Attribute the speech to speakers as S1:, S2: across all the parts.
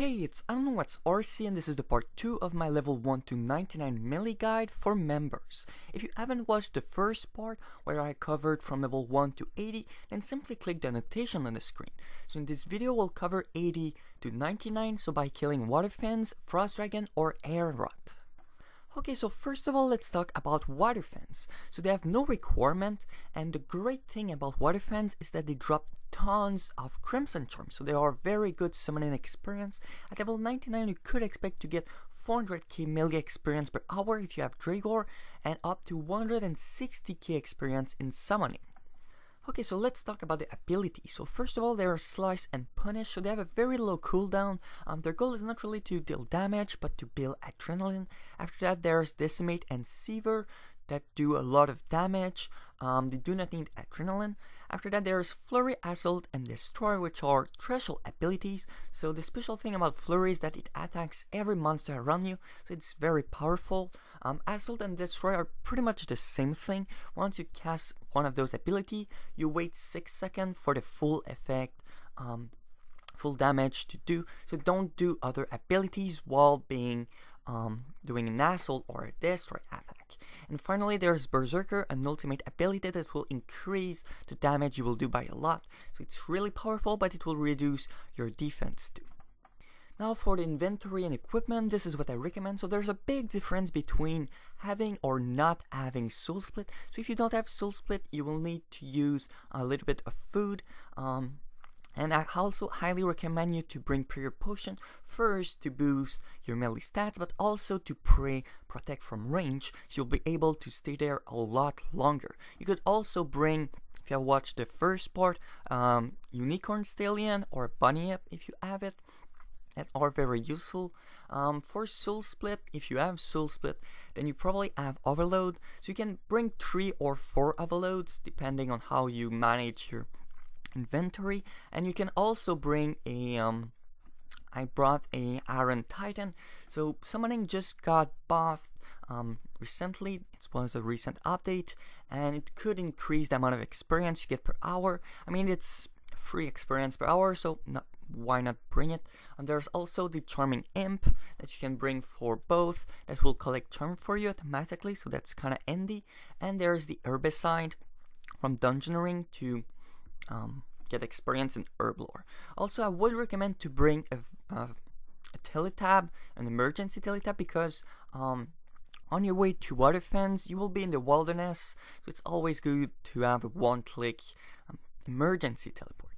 S1: Hey, it's IdkWhatsRc and this is the part 2 of my level 1 to 99 melee guide for members. If you haven't watched the first part where I covered from level 1 to 80, then simply click the annotation on the screen. So in this video we'll cover 80 to 99, so by killing Waterfiends, Frost Dragon or Airut. Okay, so first of all, let's talk about Waterfiends. So they have no requirement, and the great thing about Waterfiends is that they drop tons of Crimson Charms, so they are very good summoning experience. At level 99, you could expect to get 400k melee experience per hour if you have Dragor, and up to 160k experience in summoning. Okay, so let's talk about the ability. So first of all, they are Slice and Punish, so they have a very low cooldown. Their goal is not really to deal damage, but to build adrenaline. After that, there's Decimate and Sever that do a lot of damage. They do not need adrenaline. After that, there's Flurry, Assault, and Destroy, which are threshold abilities. So the special thing about Flurry is that it attacks every monster around you, so it's very powerful. Assault and Destroy are pretty much the same thing. Once you cast one of those abilities, you wait 6 seconds for the full effect, full damage to do. So don't do other abilities while being doing an Assault or a Destroy attack. And finally, there's Berserker, an ultimate ability that will increase the damage you will do by a lot. So it's really powerful, but it will reduce your defense too. Now for the inventory and equipment, this is what I recommend. So there's a big difference between having or not having Soul Split. So if you don't have Soul Split, you will need to use a little bit of food. And I also highly recommend you to bring Prayer Potion first to boost your melee stats, but also to protect from range, so you'll be able to stay there a lot longer. You could also bring, if you have watched the first part, Unicorn Stallion or Bunny Hip if you have it, that are very useful. For Soul Split, if you have Soul Split, then you probably have Overload, so you can bring 3 or 4 Overloads depending on how you manage your inventory. And you can also bring a I brought a Iron Titan. So summoning just got buffed recently. It was a recent update, and it could increase the amount of experience you get per hour. I mean, it's free experience per hour, so why not bring it? And there's also the Charming Imp that you can bring for both, that will collect charm for you automatically, so that's kind of handy. And there's the Herbicide from Dungeon Ring to get experience in Herblore. Also, I would recommend to bring a teletab, an emergency teletab, because on your way to Waterfiends, you will be in the wilderness, so it's always good to have a one-click emergency teleport.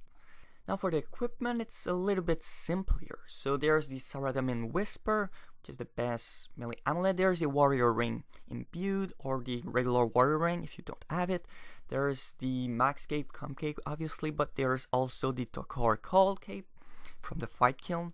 S1: Now for the equipment, it's a little bit simpler. So there's the Saradomin Whisper, which is the best melee amulet. There's the Warrior Ring Imbued, or the regular Warrior Ring if you don't have it. There's the Max Cape, Com Cape obviously, but there's also the Tokar Call Cape from the Fight Kiln.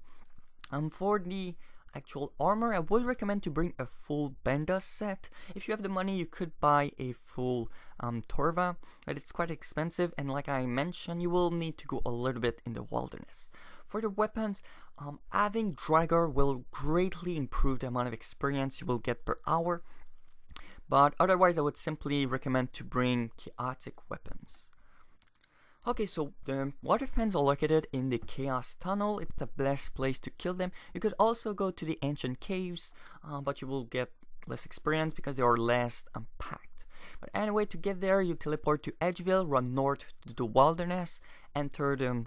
S1: For the actual armor, I would recommend to bring a full Benda set. If you have the money, you could buy a full Torva, but it's quite expensive, and like I mentioned, you will need to go a little bit in the wilderness. For the weapons, having Dragor will greatly improve the amount of experience you will get per hour, but otherwise I would simply recommend to bring chaotic weapons. Okay, so the Waterfiends are located in the Chaos Tunnel. It's the best place to kill them. You could also go to the Ancient Caves, but you will get less experience because they are less packed. But anyway, to get there, you teleport to Edgeville, run north to the wilderness, enter the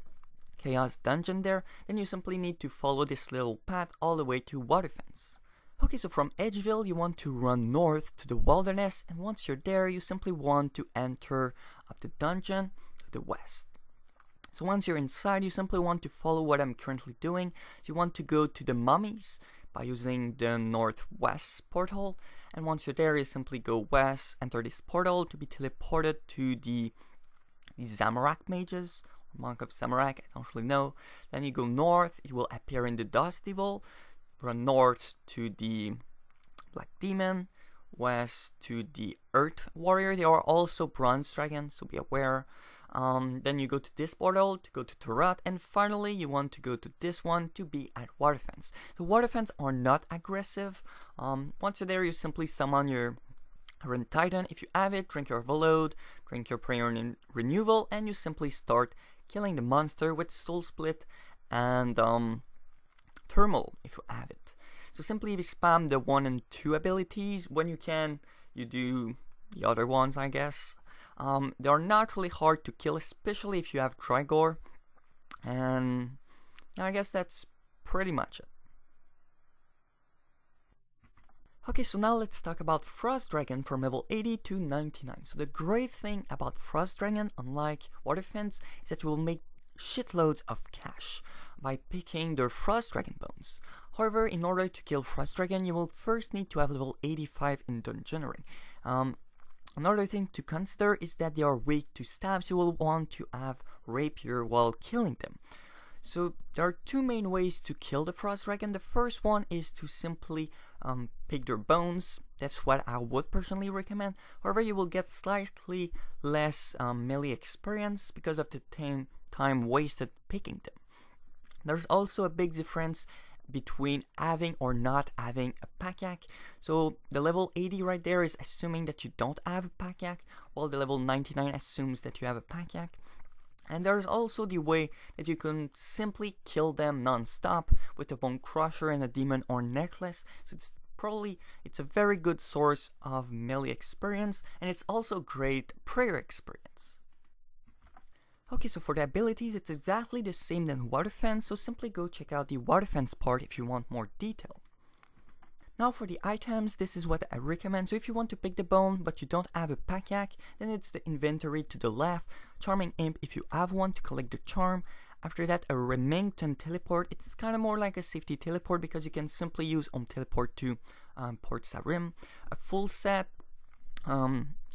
S1: Chaos Dungeon there. Then you simply need to follow this little path all the way to Waterfiends. Okay, so from Edgeville, you want to run north to the wilderness, and once you're there, you simply want to enter up the dungeon the west. So once you're inside, you simply want to follow what I'm currently doing. So you want to go to the mummies by using the northwest portal, and once you're there, you simply go west, enter this portal to be teleported to the Zamorak mages, or Monk of Zamorak, I don't really know. Then you go north, you will appear in the Dust Devil, run north to the Black Demon, west to the Earth Warrior. They are also Bronze Dragons, so be aware. Then you go to this portal to go to Airut, and finally you want to go to this one to be at Waterfiends. The Waterfiends are not aggressive. Once you're there, you simply summon your Iron Titan. If you have it, drink your Overload, drink your Prayer and Renewal, and you simply start killing the monster with Soul Split and thermal if you have it. So simply spam the 1 and 2 abilities. When you can, you do the other ones, I guess. They are not really hard to kill, especially if you have Drygore. And I guess that's pretty much it. Okay, so now let's talk about Frost Dragon from level 80 to 99. So the great thing about Frost Dragon, unlike Waterfiends, is that you will make shitloads of cash by picking their Frost Dragon bones. However, in order to kill Frost Dragon, you will first need to have level 85 in dungeoneering. Another thing to consider is that they are weak to stabs. You will want to have Rapier while killing them. So there are two main ways to kill the Frost Dragon. The first one is to simply pick their bones. That's what I would personally recommend. However, you will get slightly less melee experience because of the time wasted picking them. There's also a big difference between having or not having a pack-yak. So the level 80 right there is assuming that you don't have a pack-yak, while the level 99 assumes that you have a pack-yak. And there's also the way that you can simply kill them non-stop with a Bone Crusher and a Demon or Necklace. So it's a very good source of melee experience, and it's also great prayer experience. Okay, so for the abilities, it's exactly the same than Waterfiends, so simply go check out the Waterfiends part if you want more detail. Now for the items, this is what I recommend. So if you want to pick the bone but you don't have a pack-yak, then it's the inventory to the left, Charming Imp if you have one to collect the charm. After that, a Remington teleport. It's kind of more like a safety teleport because you can simply use teleport to Port Sarim. A full set,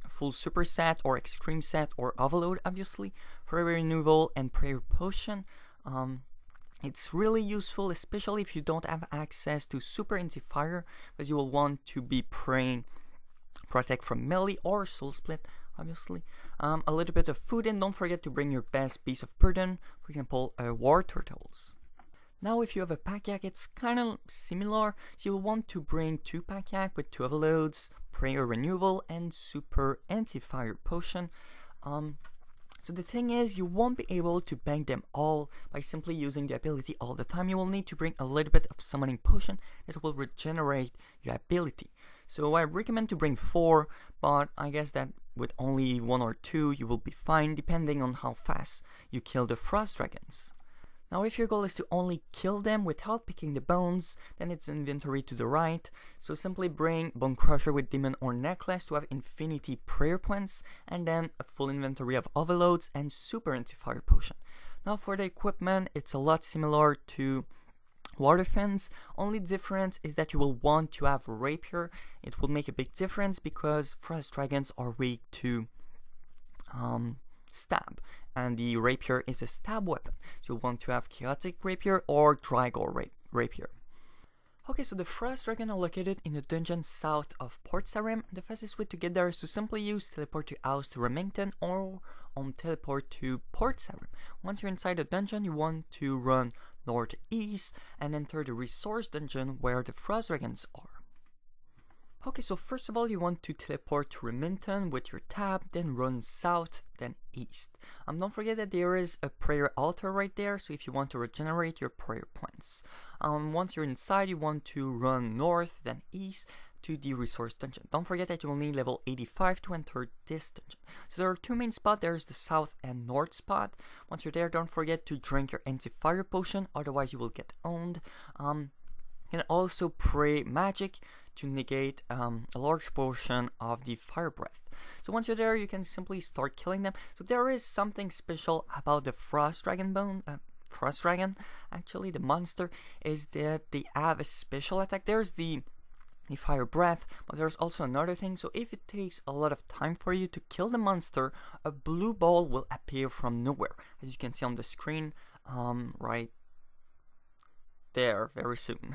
S1: full super set or extreme set or overload, obviously, prayer renewal and prayer potion. It's really useful, especially if you don't have access to super fire, because you will want to be praying protect from melee or soul split, obviously. A little bit of food, and don't forget to bring your best piece of burden, for example, war turtles. Now if you have a pack-yak, it's kind of similar, so you'll want to bring 2 pack-yak with 2 overloads, prayer renewal, and super anti-fire potion. So the thing is, you won't be able to bank them all by simply using the ability all the time. You will need to bring a little bit of summoning potion that will regenerate your ability. So I recommend to bring 4, but I guess that with only 1 or 2 you will be fine, depending on how fast you kill the Frost Dragons. Now if your goal is to only kill them without picking the bones, then it's inventory to the right. So simply bring Bone Crusher with Demon or Necklace to have infinity prayer points, and then a full inventory of overloads and super anti-fire potion. Now for the equipment, it's a lot similar to Waterfiends. Only difference is that you will want to have Rapier. It will make a big difference because Frost Dragons are weak to stab, and the Rapier is a stab weapon, so you'll want to have Chaotic Rapier or Drygore Rapier. Okay, so the Frost Dragon are located in a dungeon south of Port Sarim. The fastest way to get there is to simply use teleport to House to Remington or teleport to Port Sarim. Once you're inside the dungeon, you want to run northeast and enter the resource dungeon where the Frost Dragons are. Okay, so first of all, you want to teleport to Remington with your tab, then run south, then east. Don't forget that there is a prayer altar right there, so if you want to regenerate your prayer points. Once you're inside, you want to run north, then east to the resource dungeon. Don't forget that you will need level 85 to enter this dungeon. So there are 2 main spots. There's the south and north spot. Once you're there, don't forget to drink your anti-fire potion, otherwise you will get owned. You can also pray magic to negate a large portion of the fire breath. So once you're there, you can simply start killing them. So there is something special about the Frost Dragon Frost Dragon, actually, the monster, is that they have a special attack. There's the fire breath, but there's also another thing. So if it takes a lot of time for you to kill the monster, a blue ball will appear from nowhere, as you can see on the screen right there very soon.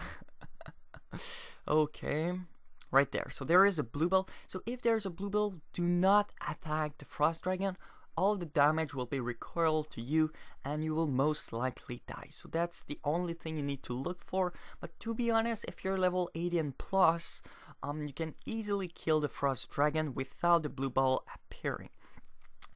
S1: Okay, right there. So there is a blue ball. So if there's a blue ball, do not attack the Frost Dragon. All the damage will be recoiled to you and you will most likely die. So that's the only thing you need to look for. But to be honest, if you're level 80 and plus, you can easily kill the Frost Dragon without the blue ball appearing.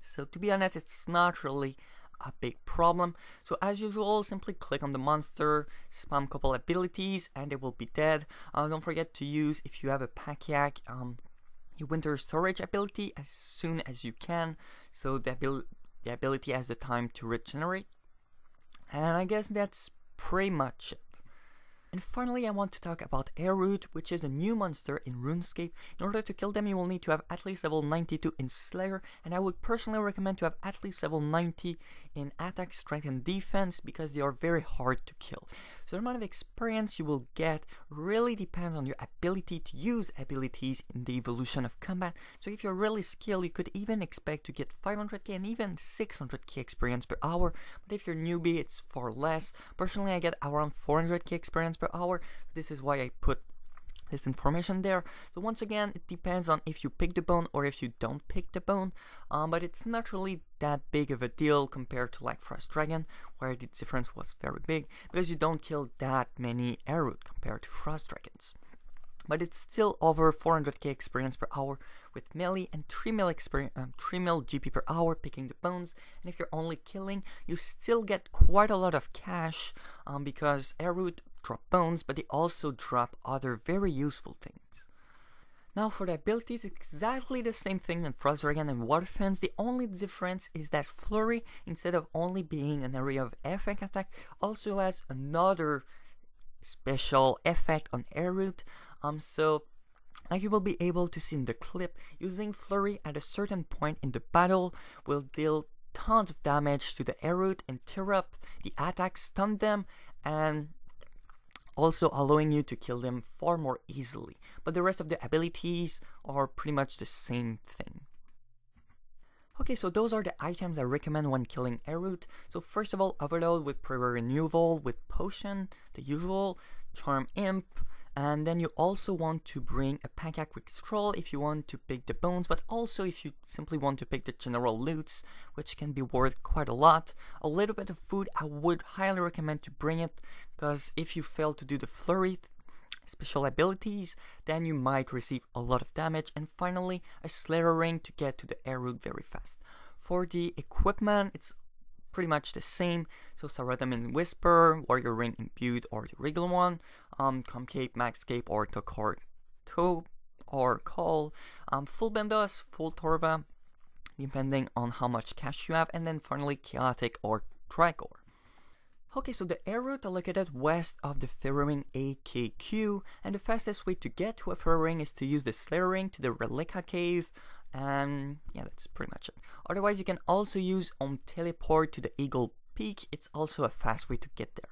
S1: So to be honest, it's not really a big problem. So as usual, simply click on the monster, spam a couple abilities, and it will be dead. Don't forget to use, if you have a Pack-Yak, your winter storage ability as soon as you can, so the ability has the time to regenerate. And I guess that's pretty much it. And finally, I want to talk about Airut, which is a new monster in Runescape. In order to kill them, you will need to have at least level 92 in Slayer, and I would personally recommend to have at least level 90 in attack, strength, and defense, because they are very hard to kill. So the amount of experience you will get really depends on your ability to use abilities in the evolution of combat. So if you're really skilled, you could even expect to get 500k and even 600k experience per hour, but if you're newbie, it's far less. Personally, I get around 400k experience per hour. This is why I put this information there. So once again, it depends on if you pick the bone or if you don't pick the bone, but it's not really that big of a deal compared to like Frost Dragon, where the difference was very big, because you don't kill that many Airut compared to Frost Dragons. But it's still over 400k experience per hour with melee and 3 mil GP per hour picking the bones. And if you're only killing, you still get quite a lot of cash, because Airut drop bones, but they also drop other very useful things. Now for the abilities, exactly the same thing in Frost Dragon and Waterfiends. The only difference is that Flurry, instead of only being an area of effect attack, also has another special effect on Airut. So like you will be able to see in the clip, using Flurry at a certain point in the battle will deal tons of damage to the Airut, interrupt the attack, stun them, and also allowing you to kill them far more easily. But the rest of the abilities are pretty much the same thing. Okay, so those are the items I recommend when killing Airut. So first of all, Overload with Prayer Renewal, with Potion, the usual, Charm Imp, and then you also want to bring a Pack-Yak Quick Stroll if you want to pick the bones, but also if you simply want to pick the general loots, which can be worth quite a lot. A little bit of food, I would highly recommend to bring it, because if you fail to do the Flurry special abilities, then you might receive a lot of damage. And finally, a Slayer Ring to get to the Airut very fast. For the equipment, it's pretty much the same. So Saradamin Whisper, Warrior Ring Imbued or the regular one, Comcape, Maxcape or Toe or Call, Full Bendos, Full Torva, depending on how much cash you have, and then finally Chaotic or Tricor. Okay, so the Airut are located west of the Fairy Ring AKQ, and the fastest way to get to a Fairy Ring is to use the Slayer Ring to the Relica Cave, and yeah, that's pretty much it. Otherwise, you can also use Teleport to the Eagle Peak. It's also a fast way to get there.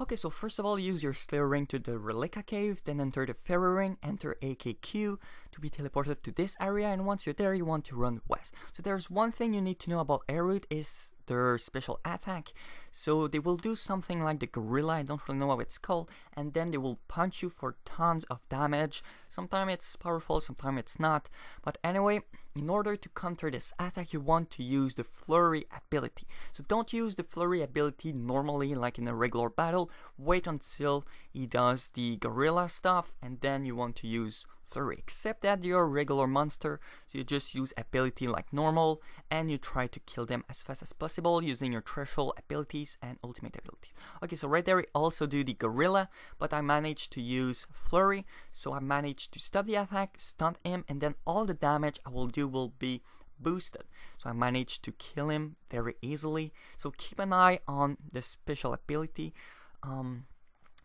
S1: Okay, so first of all, use your Slayer Ring to the Relica Cave, then enter the Fairy Ring, enter AKQ to be teleported to this area, and once you're there, you want to run west. So there's one thing you need to know about Airut is their special attack. So they will do something like the gorilla, I don't really know what it's called, and then they will punch you for tons of damage. Sometimes it's powerful, sometimes it's not, but anyway, in order to counter this attack, you want to use the Flurry ability. So don't use the Flurry ability normally like in a regular battle. Wait until he does the gorilla stuff, and then you want to use Flurry, except that you're a regular monster, so you just use ability like normal, and you try to kill them as fast as possible using your threshold abilities and ultimate abilities. Okay, so right there we also do the gorilla, but I managed to use Flurry, so I managed to stop the attack, stun him, and then all the damage I will do will be boosted. So I managed to kill him very easily, so keep an eye on the special ability.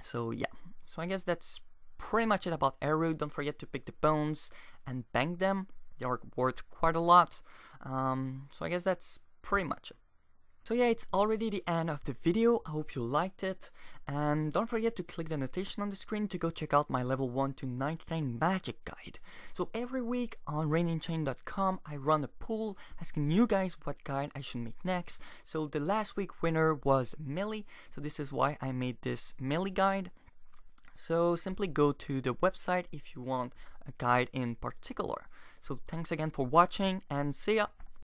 S1: So yeah, so I guess that's pretty much it about Airut. Don't forget to pick the bones and bank them. They are worth quite a lot. So I guess that's pretty much it. So yeah, it's already the end of the video. I hope you liked it. And don't forget to click the notation on the screen to go check out my level 1 to 99 magic guide. So every week on raininchain.com I run a poll asking you guys what guide I should make next. So the last week winner was Millie. So this is why I made this Millie guide. So simply go to the website if you want a guide in particular. So thanks again for watching and see ya!